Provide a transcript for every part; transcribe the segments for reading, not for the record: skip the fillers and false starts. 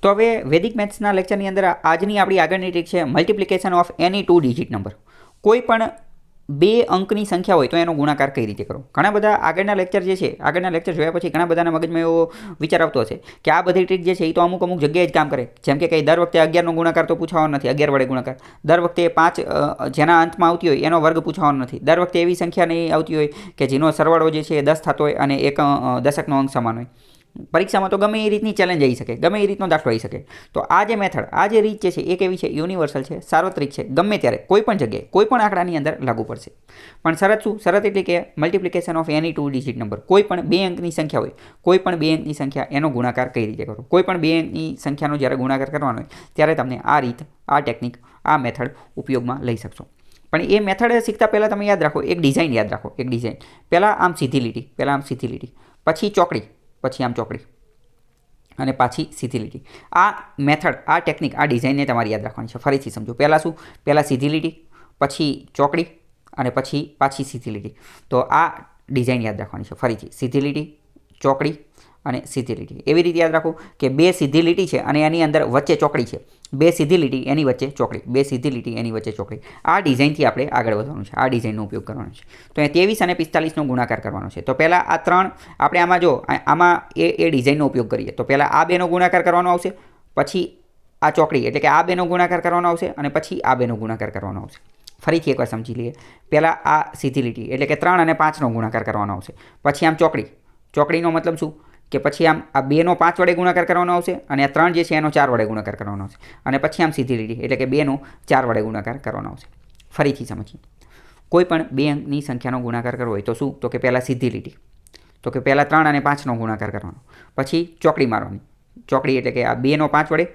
તો હવે વૈદિક મેથ્સના લેક્ચરની અંદર આજની આપણી આગળની ટ્રીક છે multiplication of any 2 digit number. કોઈ પણ 2 અંકની સંખ્યા હોય તો એનો ગુણાકાર કઈ રીતે કરો. ઘણા બધા આગળના લેક્ચર જે છે, આગળના લેક્ચર જોયા પછી ઘણા બધાના મગજમાં એવો વિચાર આવતો હશે કે આ બધી ટ્રીક જે છે એ તો અમુક જગ્યાએ જ કામ કરે. જેમ કે દર વખતે 11નો ગુણાકાર તો પૂછવાનો નથી, 11 વડે ગુણાકાર. દર વખતે 5 જેના અંતમાં આવતી હોય એનો વર્ગ પૂછવાનો નથી. દર વખતે એવી સંખ્યા નહીં આવતી હોય કે જેનો સરવાળો જે છે એ 10 થતો હોય અને એક દશકનો અંક સમાન હોય. પરીક્ષામાં તો ગમે એ રીતની ચેલેન્જ આવી શકે, ગમે એ રીતનો દાખલો આવી શકે. તો આ જે મેથડ, આ જે રીત જે છે એ કેવી છે? યુનિવર્સલ છે, સાર્વત્રિક છે, ગમે ત્યારે કોઈ પણ જગ્યાએ કોઈ પણ આંકડાની અંદર લાગુ પડશે. પણ શરત શું? શરત એટલે કે multiplication of any 2 digit number. કોઈ પણ 2 અંકની સંખ્યા હોય, કોઈ પણ 2 અંકની સંખ્યા એનો ગુણાકાર કઈ રીતે કરો. કોઈ પણ 2 અંકની સંખ્યાનો જ્યારે ગુણાકાર કરવાનો હોય ત્યારે તમને આ રીત, આ ટેકનિક, આ મેથડ ઉપયોગમાં લઈ શકશો. પણ એ મેથડ શીખતા પહેલાં તમે યાદ રાખો, એક ડિઝાઇન યાદ રાખો. એક ડિઝાઇન પહેલાં આમ સીધી લીટી, પછી ચોકડી, પછી આમ ચોકડી અને પાછી સીધી લીટી. આ મેથડ, આ ટેકનિક, આ ડિઝાઇનને તમારે યાદ રાખવાની છે. ફરીથી સમજો. પહેલાં શું? પહેલાં સીધી લીટી, પછી ચોકડી અને પછી પાછી સીધી લીટી. તો આ ડિઝાઇન યાદ રાખવાની છે. ફરીથી સીધી લીટી, ચોકડી અને સીધી લીટી. એવી રીતે યાદ રાખો કે 2 સીધી લીટી છે અને એની અંદર વચ્ચે ચોકડી છે. 2 સીધી લીટી એની વચ્ચે ચોકડી, 2 સીધી લીટી એની વચ્ચે ચોકડી. આ ડિઝાઇનથી આપણે આગળ વધવાનું છે. આ ડિઝાઇનનો ઉપયોગ કરવાનો છે. તો અહીંયા 23 અને 45નો ગુણાકાર કરવાનો છે. તો પહેલાં આ 3 આપણે આમાં જો આમાં એ ડિઝાઇનનો ઉપયોગ કરીએ તો પહેલાં આ 2નો ગુણાકાર કરવાનો આવશે, પછી આ ચોકડી એટલે કે આ 2નો ગુણાકાર કરવાનો આવશે અને પછી આ 2નો ગુણાકાર કરવાનો આવશે. ફરીથી એકવાર સમજી લઈએ. પહેલાં આ સીધી લીટી એટલે કે 3 અને 5નો ગુણાકાર કરવાનો આવશે. પછી આમ ચોકડી, ચોકડીનો મતલબ શું કે પછી આમ આ 2નો 5 વડે ગુણાકાર કરવાનો આવશે અને આ 3 જે છે એનો 4 વડે ગુણાકાર કરવાનો આવશે. અને પછી આમ સીધી લીટી એટલે કે 2નો 4 વડે ગુણાકાર કરવાનો આવશે. ફરીથી સમજીએ. કોઈ પણ 2 અંકની સંખ્યાનો ગુણાકાર કરવો હોય તો શું? તો કે પહેલાં સીધી લીટી, તો કે પહેલાં 3 અને 5નો ગુણાકાર કરવાનો, પછી ચોકડી મારવાની. ચોકડી એટલે કે આ 2નો 5 વડે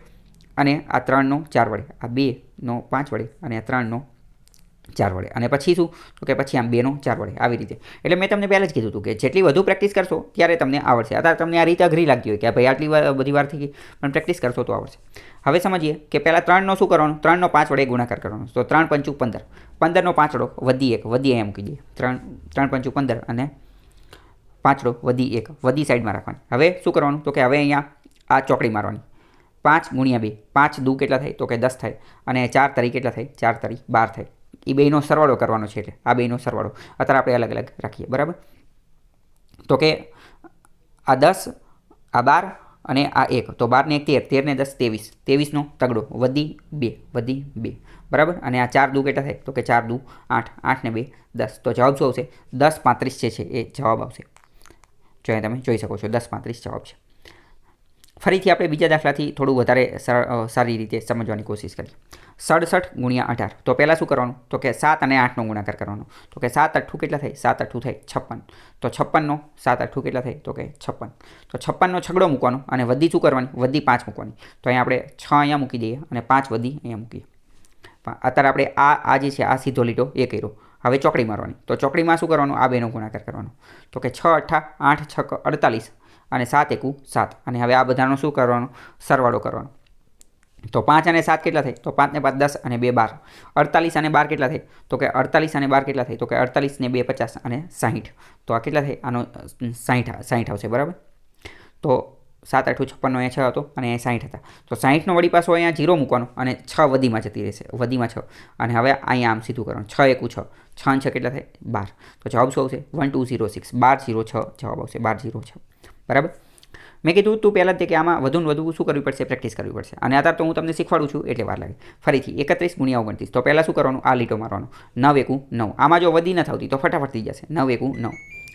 અને આ 3નો 4 વડે, આ 2નો 5 વડે અને આ 3નો 4 વડે. અને પછી શું? તો કે પછી આમ 2નો 4 વડે. આવી રીતે. એટલે મેં તમને પહેલાં જ કીધું હતું કે જેટલી વધુ પ્રેક્ટિસ કરશો ત્યારે તમને આવડશે. અત્યારે તમને આ રીતે અઘરી લાગતી હોય કે ભાઈ આટલી બધી વાર થઈ ગઈ, પણ પ્રેક્ટિસ કરશો તો આવડશે. હવે સમજીએ કે પહેલાં 3નો શું કરવાનું? 3નો 5 વડે ગુણાકાર કરવાનો. તો 3 પંચું 15, 15નો 5 વડો વધી 1, વધી અહીંયા મૂકી દઈએ. 3 પંચું 15 અને 5 વધી 1, વધી સાઈડમાં રાખવાની. હવે શું કરવાનું? તો કે હવે અહીંયા આ ચોકડી મારવાની. 5 ગુણ્યા 2, 5 દુ કેટલા થાય? તો કે 10 થાય. અને 4 તરી કેટલા થાય? 4 તરી 12 થાય. એ બેનો સરવાળો કરવાનો છે. એટલે આ બેનો સરવાળો અત્યારે આપણે અલગ અલગ રાખીએ, બરાબર? તો કે આ 10, આ 12 અને આ 1. તો 12 ને 1 13, 13 ને 10 23, 23નો તગડો વધી 2, વધી 2, બરાબર? અને આ 4 દુ કેટલા થાય? તો કે 4 દુ 8, 8 ને 2 10. તો જવાબ શું આવશે? 10 35 જે છે એ જવાબ આવશે. જો અહીં તમે જોઈ શકો છો 10 35 જવાબ છે. ફરીથી આપણે બીજા દાખલાથી થોડું વધારે સારી રીતે સમજવાની કોશિશ કરીએ. 67 ગુણ્યા 18. તો પહેલાં શું કરવાનું? તો કે 7 અને 8નો ગુણાકાર કરવાનો. તો કે 7 8 કેટલા થાય? 7 8 થાય 56. તો 56નો 7 8 કેટલા થાય? તો કે 56. તો 56નો છગડો મૂકવાનો અને વધી શું કરવાની? વધી 5 મૂકવાની. તો અહીંયા આપણે 6 અહીંયા મૂકી દઈએ અને 5 વધી અહીંયા મૂકીએ. અત્યારે આપણે આ જે છે આ સીધો લીટો એ કર્યો. હવે ચોકડી મારવાની. તો ચોકડીમાં શું કરવાનું? આ બેનો ગુણાકાર કરવાનો. તો કે 6 8 8 6 48 અને 7 1 7. અને હવે આ બધાનો શું કરવાનો? સરવાળો કરવાનો. તો 5 અને 7 કેટલા થાય? તો 5 ને 5 10 અને 2 12. 48 અને 12 કેટલા થાય? તો કે 48 અને 12 કેટલા થાય? તો કે 48 ને 2 50 અને 60. તો આ કેટલા થાય? આનો 60 આવશે, બરાબર? તો 7 8 56નો અહીંયા 6 હતો અને અહીંયા 60 હતા. તો 60નો વળી પાછો અહીંયા 0 મૂકવાનો અને 6 વધીમાં જતી રહેશે. વધીમાં 6. અને હવે અહીંયા આમ સીધું કરવાનું. 6 1 6. 6 અને 6 કેટલા થાય? 12. તો જવાબ શું આવશે? 1206. 1206 જવાબ આવશે. 1206, બરાબર? મેં કીધું તું પહેલાં જ કે આમાં વધુ ને વધુ શું કરવી પડશે? પ્રેક્ટિસ કરવી પડશે. અને અત્યારે તો હું તમને શીખવાડું છું એટલે વાર લાગે. ફરીથી 31 ગુણ્યા 29. તો પહેલાં શું કરવાનું? આ લીટો મારવાનો. 9 1 9. આમાં જો વધી ન થતી તો ફટાફટ થઈ જશે. 9 1 9.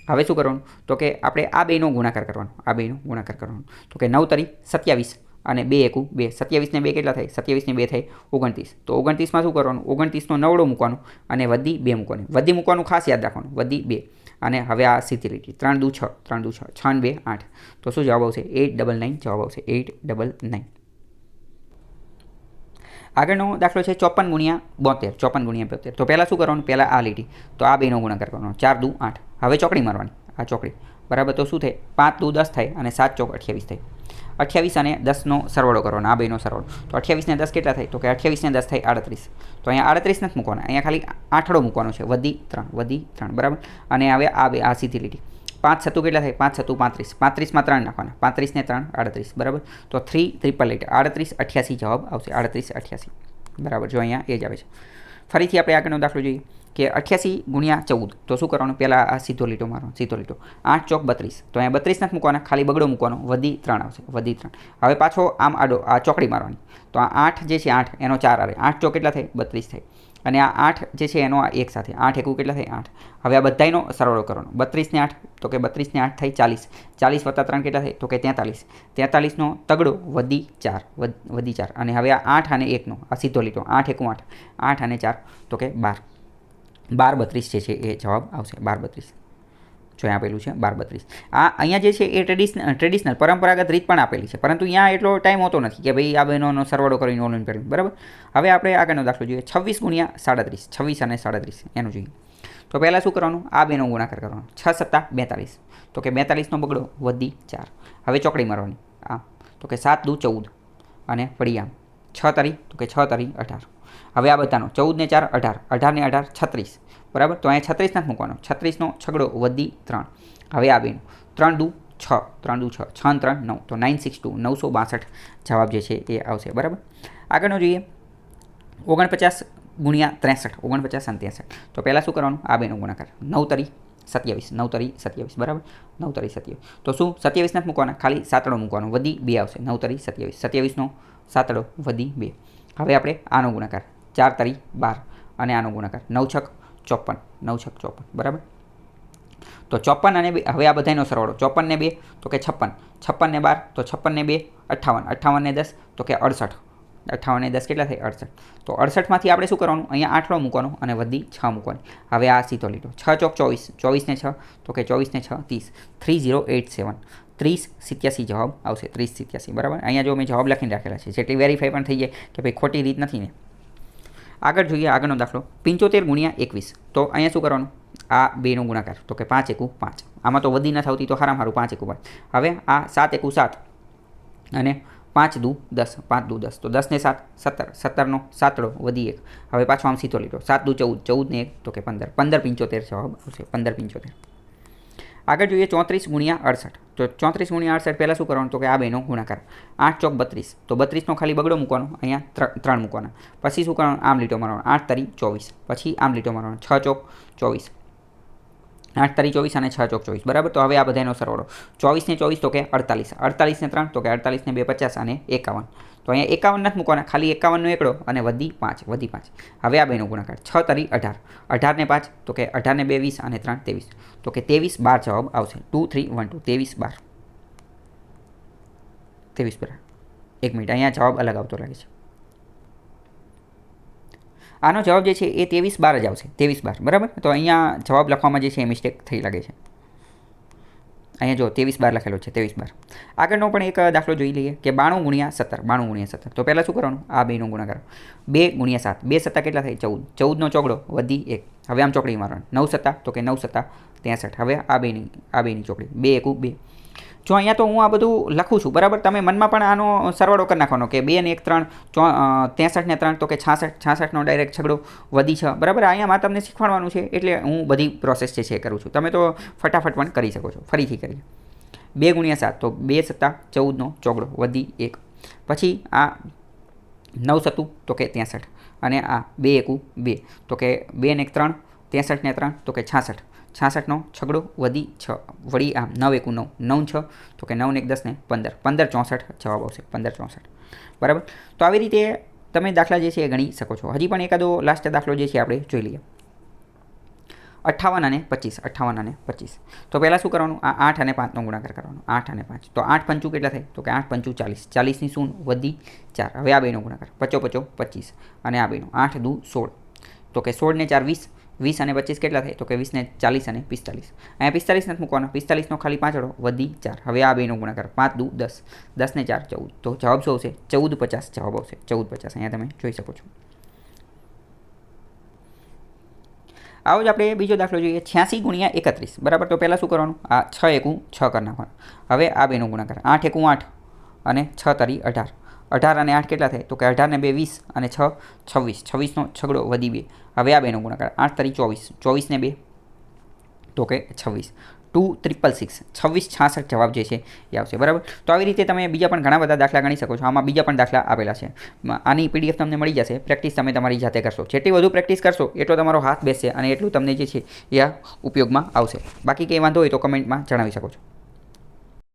હવે શું કરવાનું? તો કે આપણે આ બેનો ગુણાકાર કરવાનો. આ બેનો ગુણાકાર કરવાનો. તો કે 9 તરી 27 અને 2 1 2. 27 ને 2 કેટલા થાય? 27 ને 2 થાય 29. તો 29માં શું કરવાનું? 29નો નવડો મૂકવાનો અને વધી 2 મૂકવાની. વધી મૂકવાનું ખાસ યાદ રાખવાનું. વધી 2. અને હવે આ સીધી લીટી 3 દુ 6, 3 દુ 6, 6 2 8. તો શું જવાબ આવશે? 899 જવાબ આવશે. 899. આગળનો દાખલો છે 54 ગુણ્યા 72. 54 ગુણ્યા 72. તો પહેલાં શું કરવાનું? પહેલાં આ લીટી, તો આ બેનો ગુણાકાર કરવાનો. 4 દુ 8. હવે ચોકડી મારવાની. આ ચોકડી, બરાબર? તો શું થાય? 5 દુ 10 થાય અને 7 ચોક 28 થાય. 28 અને 10નો સરવાળો કરવાનો. આ બેનો સરવાળો. તો 28 ને 10 કેટલા થાય? તો કે 28 ને 10 થાય 38. તો અહીંયા 38 નથી મૂકવાના. અહીંયા ખાલી આઠડો મૂકવાનો છે. વધી 3, વધી 3, બરાબર? અને હવે આ સીધી લીટી 5 સત્તું કેટલા થાય? 5 સત્તું 35, 35માં 3 નાખવાના, 35 ને 3 38, બરાબર. તો 3 888 38 88 જવાબ આવશે, 38 88, બરાબર. જો અહીંયા એ જ આવે છે. ફરીથી આપણે આગળનો દાખલો જોઈએ કે 88 ગુણ્યા 14, તો શું કરવાનું? પહેલાં આ સીધો લીટો મારો, સીધો લીટો, 8 ચોક 32, તો અહીંયા 32 નથી મૂકવાના, ખાલી બગડો મૂકવાનો, વધી 3 આવશે, વધી 3. હવે પાછો આમ આડો આ ચોકડી મારવાની, તો આ 8 જે છે 8 એનો 4 આવે, 8 ચોક કેટલા થાય? 32 થાય, અને આ 8 જે છે એનો આ 1 સાથે, 8 એકું કેટલા થાય? 8. હવે આ બધાનો સરવાળો કરવાનો, 32 ને 8, તો કે 32 ને 8 થાય 40, 40 વત્તા 3 કેટલા થાય? તો કે 43, 43નો તગડો વધી 4, વધી 4, અને હવે આ 8 અને 1નો આ સીધો લીટો, 8 એકું 8, 8 અને 4 તો કે 12, 12 32 જે છે એ જવાબ આવશે, 12 32. જો આપેલું છે 12 32. આ અહીંયા જે છે એ ટ્રેડિશનલ પરંપરાગત રીત પણ આપેલી છે, પરંતુ અહીંયા એટલો ટાઈમ હોતો નથી કે ભાઈ આ બેનો સરવાળો કરીને ઓનલાઈન કરવી, બરાબર. હવે આપણે આગળનો દાખલો જોઈએ, 26 ગુણ્યા 37, 26 અને 37 એનું જોઈએ. તો પહેલાં શું કરવાનું? આ બેનો ગુણાકાર કરવાનો, 6 સત્તા 42, તો કે 42નો બગડો વધી 4. હવે ચોકડી મારવાની, આ તો કે 7 દુ 14, અને વળી આમ 6 તરી, તો કે 6 તરી 18. હવે આ બધાનો 14 ને 4 18, 18 ને 18 36, બરાબર. તો અહીંયા 36 નથી મૂકવાનો, 36નો છગડો વધી 3. હવે આ બેનું 3 દુ 6, 3 દુ 6, 6 3 9, તો 962 962 જવાબ જે છે એ આવશે, બરાબર. આગળનો જોઈએ 49 ગુણ્યા 63, 49 અને 63, તો પહેલાં શું કરવાનું? આ બેનો ગુણાકાર, 9 તરી 27, 9 તરી 27, બરાબર, 9 તરી 27, તો શું 27 નથી મૂકવાના, ખાલી સાતડો મૂકવાનો, વધી 2 આવશે, 9 તરી 27, 27નો સાતડો વધી 2. હવે આપણે આનો ગુણાકાર, 4 તરી 12, અને આનો ગુણાકાર 9 છક 54, 9 છક 54, બરાબર. તો 54 અને 2, હવે આ બધાનો સરવાળો, 54 ને 2 તો કે 56, 56 ને 12 તો 56 ને 2 58, 58 ને 10 તો કે 68, 58 ને 10 કેટલા થાય? 68. તો 68માંથી આપણે શું કરવાનું? અહીંયા 8 મૂકવાનો અને વધી 6 મૂકવાની. હવે આ સીધો લીટો, 6 ચોક 24, 24 ને 6 તો કે 24 ને 6 30, 3087, 3087 જવાબ આવશે, 3087, બરાબર. અહીંયા જો મેં જવાબ લખીને રાખેલા છે, જેટલી વેરીફાઈ પણ થઈ જાય કે ભાઈ ખોટી રીત નથી ને. આગળ જોઈએ આગળનો દાખલો, 75 ગુણ્યા 21, તો અહીંયા શું કરવાનું? આ બેનો ગુણાકાર, તો કે 5 એકું 5, આમાં તો વધી નથી આવતી, તો હારામાં હારું 5 એકું 5. હવે આ 7 એકું 7, અને 5 દુ 10, 5 દુ 10, તો 10 ને 7 17, 17નો સાતડો વધી 1. હવે પાછો આમ સીધો લીધો, 7 દુ 14, 14 ને 1 તો કે 15, 1575 જવાબ આવશે, 1575. આગળ જોઈએ 34 ગુણ્યા 68, તો 34 ગુણ્યા 68 પહેલાં શું કરવાનું? તો કે આ બેનો ગુણાકાર, 8 ચોક 32, તો 32નો ખાલી બગડો મૂકવાનો, અહીંયા 3 મૂકવાના. પછી શું કરવાનું? આમ લીટો મારવાનો, 8 તરી 24, પછી આમ લીટો મારવાનો, 6 ચોક 24, 8 તરી 24 અને 6 ચોક 24, બરાબર. તો હવે આ બધાનો સરવાળો, 24 ને 24 તો કે 48, 48 ને 3 તો કે 48 ને 2 50, અને 51, તો અહીંયા 51 નથી મૂકવાના, ખાલી 51નો એકડો અને વધી 5, વધી 5. હવે આ બેનો ગુણાકાર, 6 તરી 18, 18 ને 5 તો કે 18 ને 2 20, અને 3 23, તો કે 23 12 જવાબ આવશે, 2 3 1 2, 23 12, 23 12. 1 મિનિટ, અહીંયા જવાબ અલગ આવતો લાગે છે. આનો જવાબ જે છે એ 23 12 જ આવશે, 23 12, બરાબર. તો અહીંયા જવાબ લખવામાં જે છે એ મિસ્ટેક થઈ લાગે છે. અહીંયા જો 23 12 લખેલો છે, 23 12. આગળનો પણ એક દાખલો જોઈ લઈએ કે 92 ગુણ્યા 17, 92 ગુણ્યા 17, તો પહેલાં શું કરવાનું? આ બેનો ગુણાકાર, 2 ગુણ્યા 7, 2 સત્તા કેટલા થાય? 14, 14નો ચોકડો વધી 1. હવે આમ ચોકડી મારવાની, 9 સત્તા તો કે 9 સત્તા 63. હવે આ બેની ચોકડી, 2 એકું 2. જો અહીંયા તો હું આ બધું લખું છું, બરાબર. તમે મનમાં પણ આનો સરવાળો કરી નાખવાનો કે 2 ને 1 3, 63 ને 3 તો કે 66, 66નો ડાયરેક્ટ છગડો વધી 6, બરાબર. અહીંયા તમને શીખવાડવાનું છે એટલે હું બધી પ્રોસેસ જે છે કરું છું, તમે તો ફટાફટ પણ કરી શકો છો. ફરીથી કરીએ, 2 ગુણ્યા 7 તો 2 સત્તા 14નો ચોકડો વધી 1. પછી આ 9 સત્તું તો કે 63, અને આ 2 એકું 2 તો કે 2 ને 3, 63 ને 3 તો કે 66, 66નો છગડો વધી 6, વળી આમ 9 એકું 9, 9 6 તો કે 9 ને 1 10 ને 15, 15 64 જવાબ આવશે, 15 64, બરાબર. તો આવી રીતે તમે દાખલા જે છે એ ગણી શકો છો. હજી પણ એકાદો લાસ્ટ દાખલો જે છે આપણે જોઈ લઈએ, 58 અને 25, 58 અને 25, તો પહેલાં શું કરવાનું? આ 8 અને 5નો ગુણાકાર કરવાનો, 8 અને 5, તો 8 પંચું કેટલા થાય? તો કે 8 પંચું 40, 40ની શૂન વધી 4. હવે આ બેનો ગુણાકાર, 5 5 25, અને આ બેનો 8 દુ 16, તો કે 16 ને 4 20, 20 અને 25 કેટલા થાય? તો કે 20 ને 40 અને 45, અહીંયા 45 નથી મૂકવાનો, 45નો ખાલી પાંચડો વધી 4. હવે આ બેનો ગુણાકાર, 5 દુ 10, 10 ને 4 14, તો જવાબ શું આવશે? 1450 જવાબ આવશે, 1450. અહીંયા તમે જોઈ શકો છો. આવો જ આપણે બીજો દાખલો જોઈએ, 86 ગુણ્યા 31, બરાબર. તો પહેલાં શું કરવાનું? આ 6 એકું 6 કરી નાખવાનું. હવે આ બેનો ગુણાકાર, 8 એકું 8, અને 6 તરી 18, 18 અને 8 કેટલા થાય? તો કે 18 ને 2 20, અને 6 26, 26નો છગડો વધી 2. હવે આ બેનો ગુણાકાર, 8 તરી 24, 24 ને 2 તો કે 26, 2666 2666 જવાબ જે છે એ આવશે બરાબર. તો આવી રીતે તમે બીજા પણ ઘણા બધા દાખલા ગણી શકો છો. આમાં બીજા પણ દાખલા આપેલા છે. આની PDF તમને મળી જશે. પ્રેક્ટિસ તમે તમારી જાતે કરશો. જેટલી વધુ પ્રેક્ટિસ કરશો એટલો તમારો હાથ બેસશે અને એટલું તમને જે છે એ આ ઉપયોગમાં આવશે. બાકી કંઈ વાંધો હોય તો કમેન્ટમાં જણાવી શકો છો.